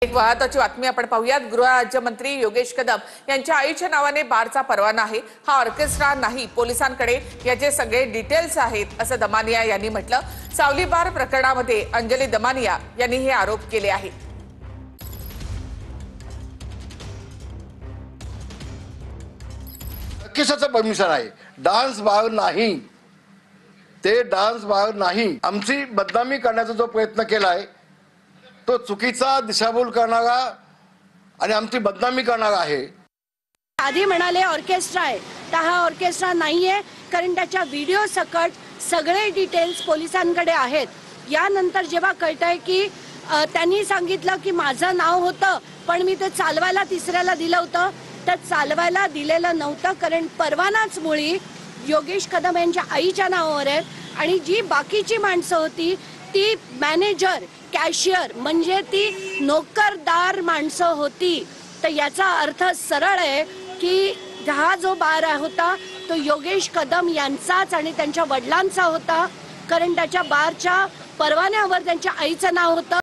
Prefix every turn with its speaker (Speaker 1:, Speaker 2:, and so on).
Speaker 1: एक महत्त्वाची बातमी आपण पाहूयात। गृहराज्यमंत्री योगेश कदम यांच्या आईच्या नावाने बारचा परवाना आहे। हा ऑर्केस्ट्रा नाही, पोलिसांकडे याचे सगळे डिटेल्स आहेत असं दमानिया यांनी म्हटलं। सावली बार प्रकरणामध्ये अंजली दमानिया यांनी हे आरोप केले आहेत।
Speaker 2: ऑर्केस्ट्राचं परमिशन आहे, डान्स बार नाही, ते डान्स बार नाही। आमची बदनामी करण्याचा जो प्रयत्न केलाय तो चुकीचा दिशाभूल करणारा आणि आमची बदनामी करणारा आहे।
Speaker 3: आधी म्हणाले ऑर्केस्ट्रा आहे, तर हा ऑर्केस्ट्रा नाहीये, कारण त्याच्या व्हिडिओ सकट सगळे डिटेल्स पोलिसांकडे आहेत। यानंतर जेव्हा कळतंय की त्यांनी सांगितलं की माझं नाव होतं, पण मी ते चालवायला तिसऱ्याला दिलं होतं, तर चालवायला दिलेलं नव्हतं, कारण परवानाच मुळी योगेश कदम यांच्या आईच्या नावावर आहे। आणि जी बाकीची माणसं होती ती मॅनेजर, कॅशियर, म्हणजे ती नोकरदार माणसं होती। तर याचा अर्थ सरळ आहे की हा जो बार होता तो योगेश कदम यांचाच आणि त्यांच्या वडिलांचा होता, कारण त्याच्या बारच्या परवान्यावर त्यांच्या आईचं नाव होतं।